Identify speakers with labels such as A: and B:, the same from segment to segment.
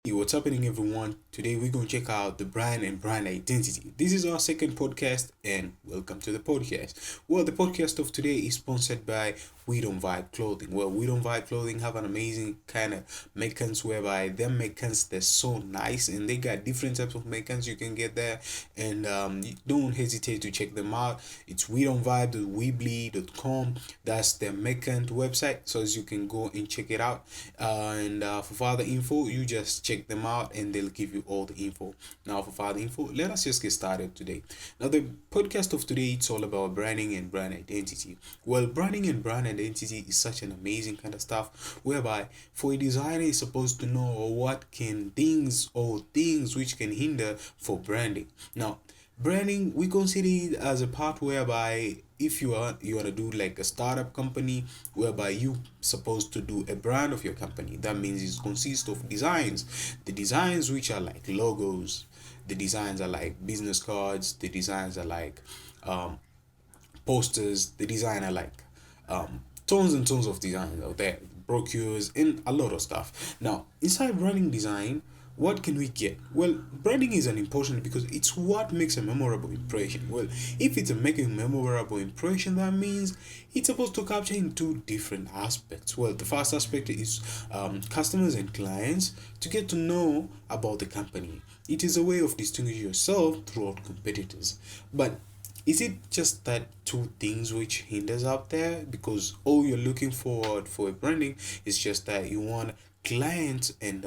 A: Hey, what's happening, everyone? Today we're going to check out the brand and brand identity. This is our second podcast, and welcome to the podcast. Well, the podcast of today is sponsored by We Don't Vibe Clothing. Well, We Don't Vibe Clothing have an amazing kind of makers whereby them makers they're so nice, and they got different types of makers you can get there. And don't hesitate to check them out. It's We Don't Vibe.weebly.com. That's their maker website, so as you can go and check it out. And for further info, you just check them out and they'll give you all the info. Now, for further info, let us just get started today. Now, the podcast of today, it's all about branding and brand identity. Well, branding and brand identity is such an amazing kind of stuff whereby for a designer is supposed to know what can things which can hinder for branding. Now, branding we consider it as a part whereby if you want to do like a startup company whereby you supposed to do a brand of your company, that means it consists of designs, the designs which are like logos, the designs are like business cards, the designs are like um, posters, the design are like tons and tons of designs out there, brochures, and a lot of stuff. Now, inside branding design, what can we get? Well, branding is an important because it's what makes a memorable impression. Well, if it's a making a memorable impression, that means it's supposed to capture in two different aspects. Well, the first aspect is customers and clients to get to know about the company. It is a way of distinguishing yourself throughout competitors. But is it just that two things which hinders out there? Because all you're looking for a branding is just that you want clients and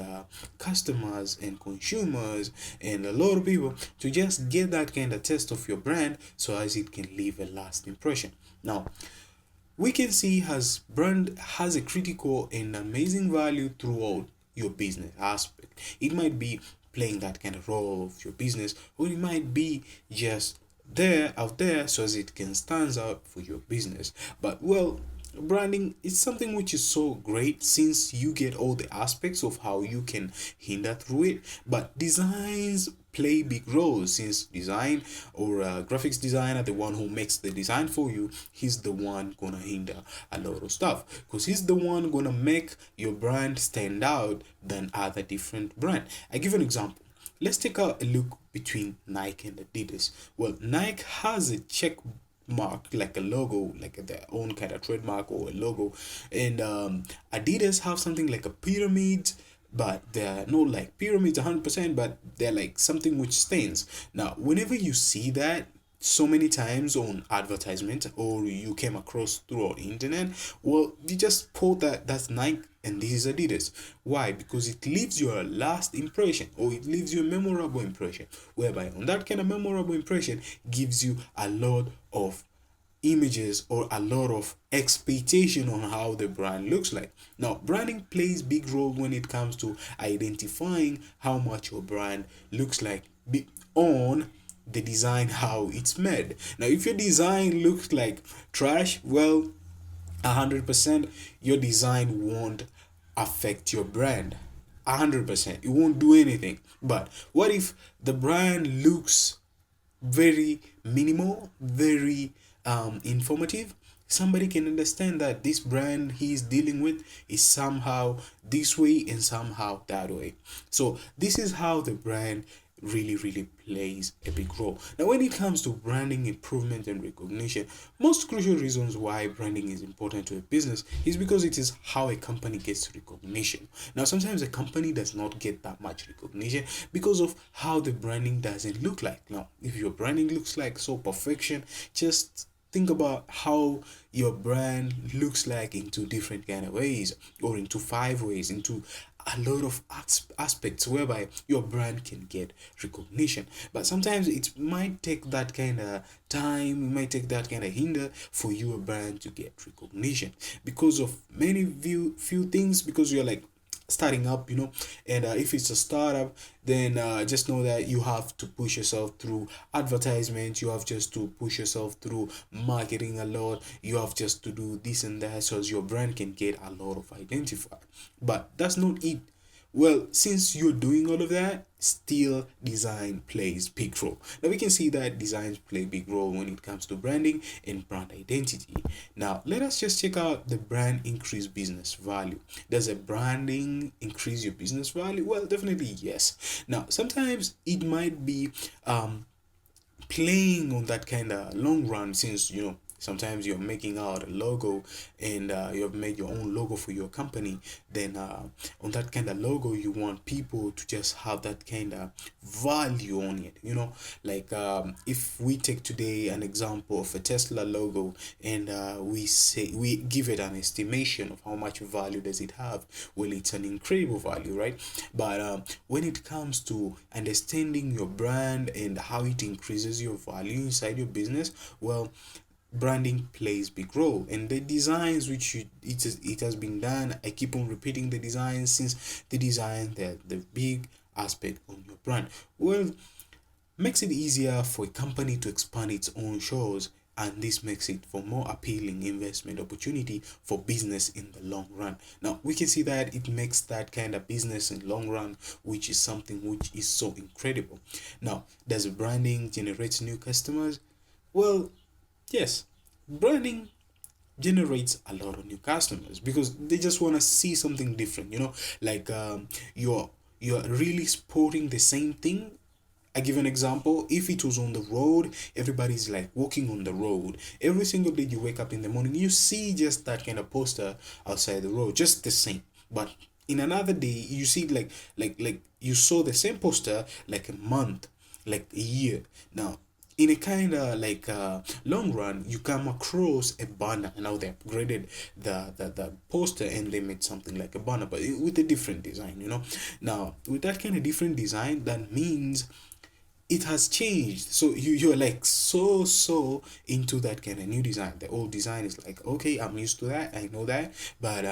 A: customers and consumers and a lot of people to just get that kind of taste of your brand so as it can leave a last impression. Now, we can see as brand has a critical and amazing value throughout your business aspect. It might be playing that kind of role of your business, or it might be just there out there so as it can stand out for your business. But well, branding is something which is so great since you get all the aspects of how you can hinder through it, but designs play big roles since design or graphics designer, the one who makes the design for you, he's the one gonna hinder a lot of stuff because he's the one gonna make your brand stand out than other different brand. I give an example. Let's take a look between Nike and Adidas. Well, Nike has a check mark like a logo, like their own kind of trademark or a logo, and Adidas have something like a pyramid, but they're not like pyramids 100%, but they're like something which stands. Now, whenever you see that so many times on advertisement or you came across through the internet, well, you just put that's Nike and this is Adidas. Why? Because it leaves you a last impression or it leaves you a memorable impression, whereby on that kind of memorable impression gives you a lot of images or a lot of expectation on how the brand looks like. Now, branding plays big role when it comes to identifying how much your brand looks like on the design, how it's made. Now, if your design looks like trash, well, 100% your design won't affect your brand. 100% it won't do anything. But what if the brand looks very minimal, very informative? Somebody can understand that this brand he is dealing with is somehow this way and somehow that way. So this is how the brand really plays a big role. Now, when it comes to branding improvement and recognition, most crucial reasons why branding is important to a business is because it is how a company gets recognition. Now, sometimes a company does not get that much recognition because of how the branding doesn't look like. Now, if your branding looks like so perfection, just think about how your brand looks like into different kind of ways or into 5 ways, into a lot of aspects whereby your brand can get recognition. But sometimes it might take that kind of time, it might take that kind of hinder for your brand to get recognition because of many few things, because you're like starting up, and if it's a startup, then just know that you have to push yourself through advertisement, you have just to push yourself through marketing a lot, you have just to do this and that so as your brand can get a lot of identified. But that's not it. Well, since you're doing all of that, still design plays big role. Now we can see that designs play big role when it comes to branding and brand identity. Now let us just check out the brand increase business value. Does a branding increase your business value? Well, definitely yes. Now sometimes it might be playing on that kind of long run, since sometimes you're making out a logo and you have made your own logo for your company. Then on that kind of logo you want people to just have that kind of value on it, like if we take today an example of a Tesla logo, and we say we give it an estimation of how much value does it have. Well, it's an incredible value, right? But when it comes to understanding your brand and how it increases your value inside your business, well, branding plays big role. And the designs which it has been done, I keep on repeating the designs, since the design, the big aspect on your brand, well, makes it easier for a company to expand its own shows, and this makes it for more appealing investment opportunity for business in the long run. Now we can see that it makes that kind of business in long run, which is something which is so incredible. Now, does branding generate new customers? Well, yes, branding generates a lot of new customers because they just want to see something different, like you're really sporting the same thing. I give an example. If it was on the road, everybody's like walking on the road. Every single day you wake up in the morning, you see just that kind of poster outside the road, just the same. But in another day, you see like you saw the same poster like a month, like a year. Now, in a kind of like long run, you come across a banner. Now they upgraded the poster and they made something like a banner, but with a different design. Now with that kind of different design, that means it has changed. So you're like so into that kind of new design. The old design is like, okay, I'm used to that, I know that, but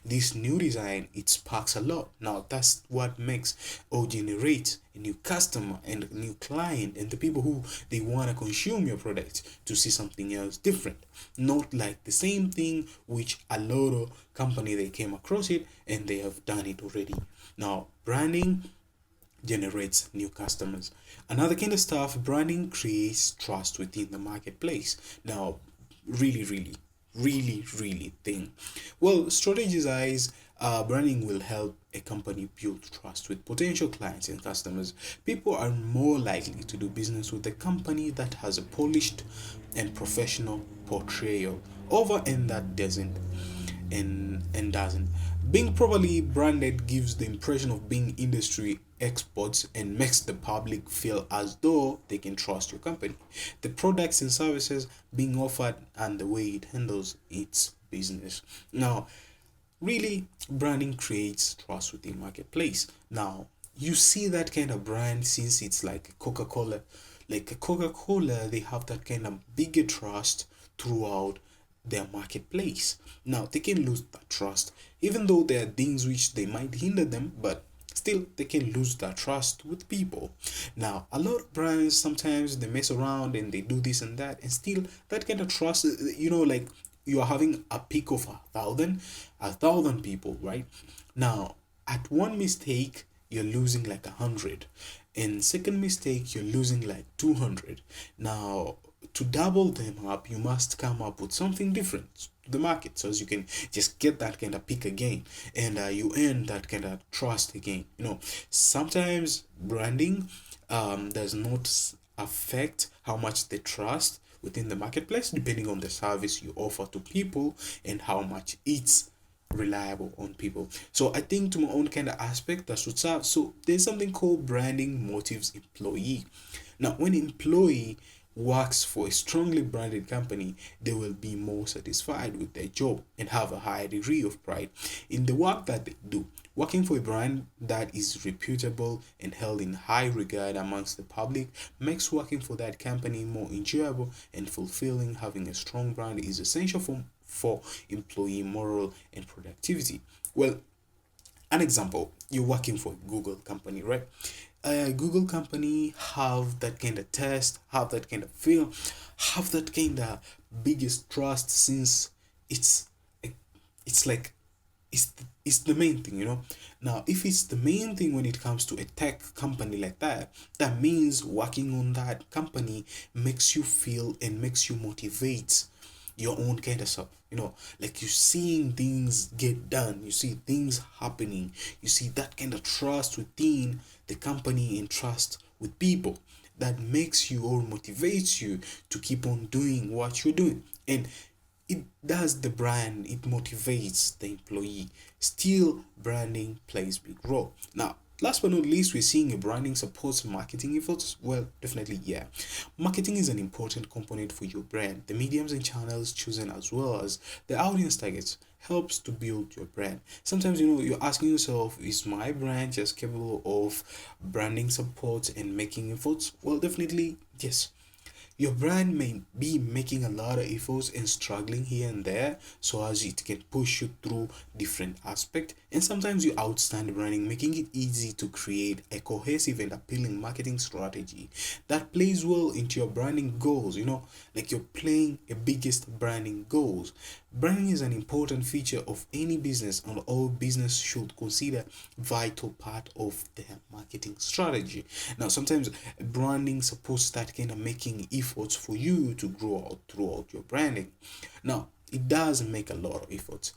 A: this new design, it sparks a lot. Now that's what makes or generates a new customer and a new client, and the people who they want to consume your product to see something else different, not like the same thing which a lot of company they came across it and they have done it already. Now branding generates new customers. Another kind of stuff, branding creates trust within the marketplace. Now, really thing. Well, strategize branding will help a company build trust with potential clients and customers. People are more likely to do business with a company that has a polished and professional portrayal over and that doesn't and doesn't. Being properly branded gives the impression of being industry experts and makes the public feel as though they can trust your company, the products and services being offered, and the way it handles its business. Now, really, branding creates trust within marketplace. Now, you see that kind of brand, since it's like a Coca-Cola. Like a Coca-Cola, they have that kind of bigger trust throughout their marketplace. Now they can lose that trust, even though there are things which they might hinder them, but still they can lose that trust with people. Now a lot of brands, sometimes they mess around and they do this and that, and still that kind of trust, like you are having a peak of a thousand people, right? Now at one mistake you're losing like 100, and second mistake you're losing like 200. Now to double them up, you must come up with something different to the market, so as you can just get that kind of pick again, and you earn that kind of trust again. Sometimes branding does not affect how much they trust within the marketplace, depending on the service you offer to people and how much it's reliable on people. So I think, to my own kind of aspect, that's what's up. So there's something called branding motives employee. Now when employee works for a strongly branded company, they will be more satisfied with their job and have a higher degree of pride in the work that they do. Working for a brand that is reputable and held in high regard amongst the public makes working for that company more enjoyable and fulfilling. Having a strong brand is essential for employee morale and productivity. Well, an example, you're working for a Google company, right? A Google company have that kind of test, have that kind of feel, have that kind of biggest trust, since it's it's like it's it's the main thing, you know. Now, if it's the main thing when it comes to a tech company like that, that means working on that company makes you feel and makes you motivate your own kind of stuff, you know, like you seeing things get done, you see things happening, you see that kind of trust within the company and trust with people that makes you or motivates you to keep on doing what you're doing. And it does the brand, it motivates the employee. Still, branding plays big role. Now, last but not least, we're seeing a branding supports marketing efforts. Well, definitely, yeah. Marketing is an important component for your brand. The mediums and channels chosen, as well as the audience targets, helps to build your brand. Sometimes, you know, you're asking yourself, is my brand just capable of branding support and making efforts? Well, definitely yes. Your brand may be making a lot of efforts and struggling here and there so as it can push you through different aspects. And sometimes you outstand branding, making it easy to create a cohesive and appealing marketing strategy that plays well into your branding goals. You know, like you're playing a biggest branding goals. Branding is an important feature of any business, and all business should consider vital part of their marketing strategy. Now, sometimes branding supports that kind of making efforts for you to grow out throughout your branding. Now, it does make a lot of efforts.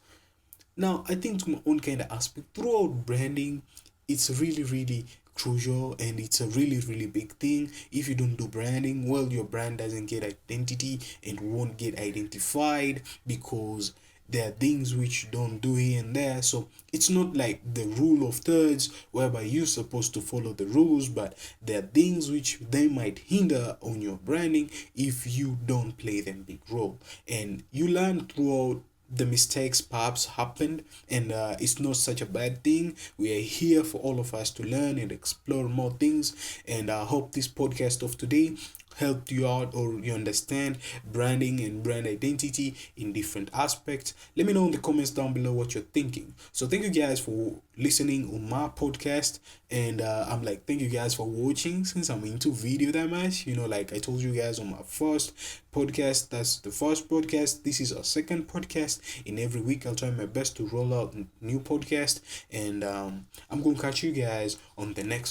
A: Now, I think to my own kind of aspect, throughout branding, it's really crucial and it's a really big thing. If you don't do branding, well, your brand doesn't get identity and won't get identified because there are things which you don't do here and there. So it's not like the rule of thirds whereby you're supposed to follow the rules, but there are things which they might hinder on your branding if you don't play them big role. And you learn throughout the mistakes perhaps happened, and it's not such a bad thing. We are here for all of us to learn and explore more things, and I hope this podcast of today helped you out or you understand branding and brand identity in different aspects. Let me know in the comments down below what you're thinking. So thank you guys for listening on my podcast, and I'm like, thank you guys for watching. Since I'm into video that much, you know, like I told you guys on my first podcast, that's the first podcast, this is our second podcast. In every week I'll try my best to roll out new podcast, and I'm gonna catch you guys on the next